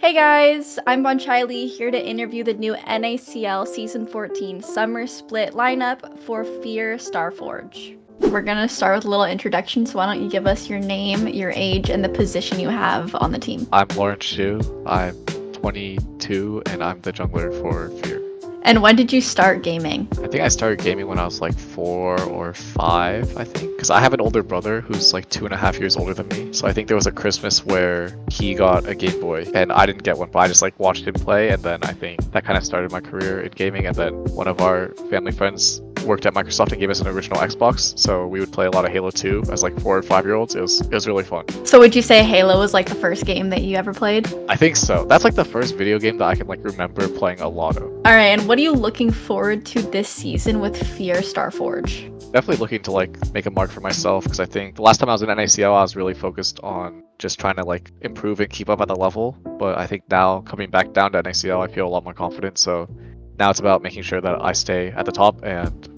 Hey guys, I'm Bonchily here to interview the new NACL Season 14 Summer Split lineup for Fear Starforge. We're gonna start with a little introduction, so why don't you give us your name, your age, and the position you have on the team. I'm Lawrence Shu. I'm 22 and I'm the jungler for Fear. And when did you start gaming? I think I started gaming when I was like 4 or 5, I think. Because I have an older brother who's like 2.5 years older than me. So I think there was a Christmas where he got a Game Boy and I didn't get one, but I just like watched him play. And then I think that kind of started my career in gaming. And then one of our family friends worked at Microsoft and gave us an original Xbox. So we would play a lot of Halo 2 as like 4 or 5-year-olds. It was really fun. So would you say Halo was like the first game that you ever played? I think so. That's like the first video game that I can like remember playing a lot of. Alright, and what are you looking forward to this season with Fear Starforge? Definitely looking to like make a mark for myself because I think the last time I was in NACL I was really focused on just trying to like improve and keep up at the level, but I think now coming back down to NACL I feel a lot more confident, so now it's about making sure that I stay at the top and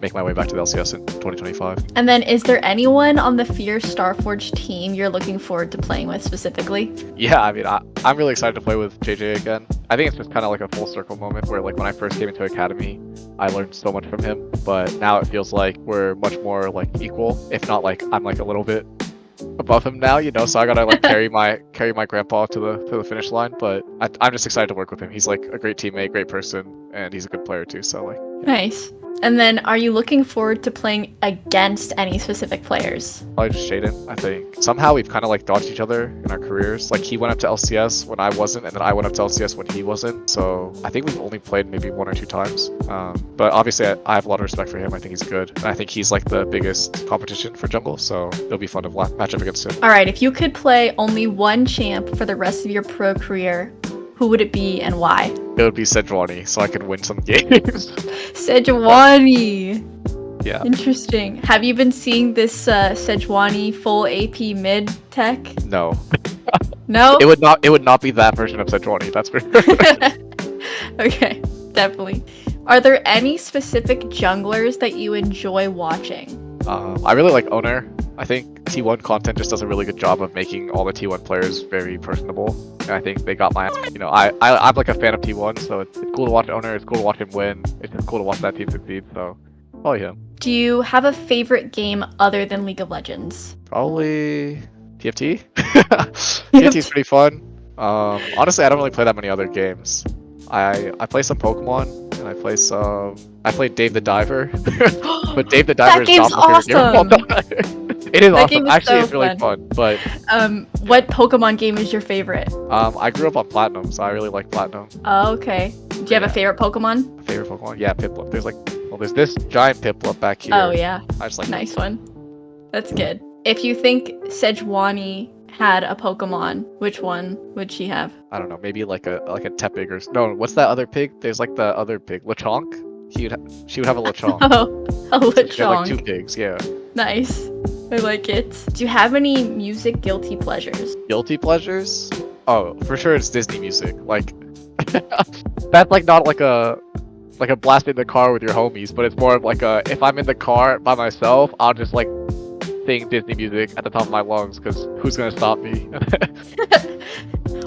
make my way back to the LCS in 2025. And then is there anyone on the Fear Starforge team you're looking forward to playing with specifically? Yeah, I mean, I'm really excited to play with JayJ again. I think it's just kind of like a full circle moment where like when I first came into Academy, I learned so much from him, but now it feels like we're much more like equal, if not like I'm like a little bit above him now, you know, so I gotta like carry my grandpa to the finish line, but I'm just excited to work with him. He's like a great teammate, great person, and he's a good player too, so like yeah. Nice. And then are you looking forward to playing against any specific players? Probably just Shaden. I think somehow we've kind of like dodged each other in our careers. Like he went up to LCS when I wasn't, and then I went up to LCS when he wasn't. So I think we've only played maybe 1 or 2 times. But obviously I have a lot of respect for him. I think he's good, and I think he's like the biggest competition for jungle. So it'll be fun to match up against him. All right, if you could play only one champ for the rest of your pro career, who would it be and why? It would be Sejuani, so I could win some games. Sejuani! Yeah. Interesting. Have you been seeing this Sejuani full AP mid tech? No. No? It would not be that version of Sejuani, that's for sure. Okay, definitely. Are there any specific junglers that you enjoy watching? I really like Oner. I think T1 content just does a really good job of making all the T1 players very personable. And I think they got my, you know, I'm like a fan of T1, so it's cool to watch Oner, it's cool to watch him win, it's just cool to watch that team succeed, so probably him. Do you have a favorite game other than League of Legends? Probably TFT. TFT is pretty fun. Honestly, I don't really play that many other games. I play some Pokemon, and I played Dave the Diver, but Dave the Diver is not my favorite game. It is awesome. Actually, it's really fun. But what Pokemon game is your favorite? I grew up on Platinum, so I really like Platinum. Oh, okay. Do you have a favorite Pokemon? Favorite Pokemon? Yeah, Piplup. There's this giant Piplup back here. Oh yeah. I just like nice one. That's good. If you think Sejuani had a Pokemon, which one would she have? I don't know, maybe like a Tepig or no. What's that other pig? There's like the other pig, Lechonk. She would have a Lechonk. Oh, a Lechonk. She had like 2 pigs, yeah. Nice. I like it. Do you have any music guilty pleasures? Guilty pleasures? Oh, for sure it's Disney music. Like that's like not like a blast in the car with your homies, but it's more of like a if I'm in the car by myself, I'll just like sing Disney music at the top of my lungs because who's gonna stop me?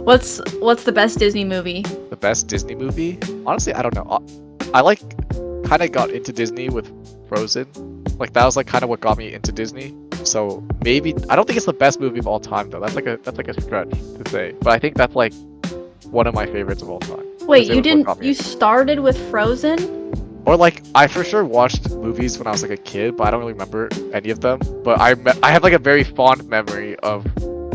What's the best Disney movie? The best Disney movie? Honestly, I don't know. I like kind of got into Disney with Frozen. Like that was like kind of what got me into Disney. So maybe I don't think it's the best movie of all time though. That's like a stretch to say. But I think that's like one of my favorites of all time. Wait, you started with Frozen? Or like I for sure watched movies when I was like a kid, but I don't really remember any of them. But I have like a very fond memory of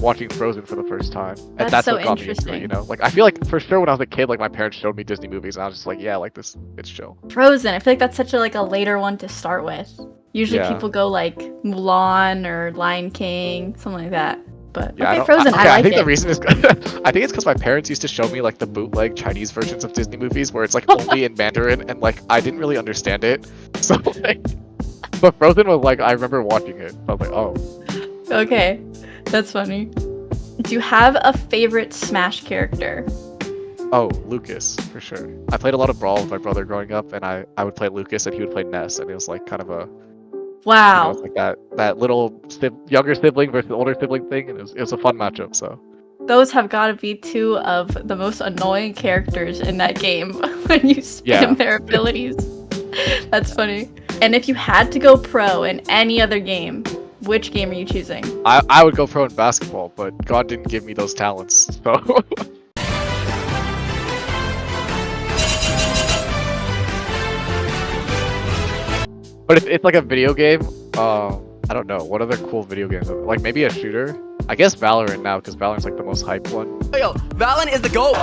watching Frozen for the first time, and that's so what got me into it, you know. Like I feel like for sure when I was a kid, like my parents showed me Disney movies, and I was just like, yeah, like this, it's chill. Frozen, I feel like that's such a later one to start with. Usually people go like Mulan or Lion King, something like that. But yeah, okay, Frozen, I like I think it. the reason is I think it's because my parents used to show me like the bootleg Chinese versions of Disney movies where it's like only in Mandarin, and like I didn't really understand it. So like, but Frozen was like I remember watching it. I was like, oh. Okay, that's funny. Do you have a favorite Smash character? Oh, Lucas, for sure. I played a lot of Brawl with my brother growing up, and I would play Lucas and he would play Ness, and it was like kind of a wow. You know, like that little younger sibling versus older sibling thing, and it was a fun matchup. So Those have got to be two of the most annoying characters in that game when you spam Yeah. their abilities. That's funny. And if you had to go pro in any other game, which game are you choosing? I would go pro in basketball, but God didn't give me those talents, so. But if it's like a video game, I don't know. What other cool video games? Like maybe a shooter? I guess Valorant now, because Valorant's like the most hyped one. Yo, Valorant is the GOAT!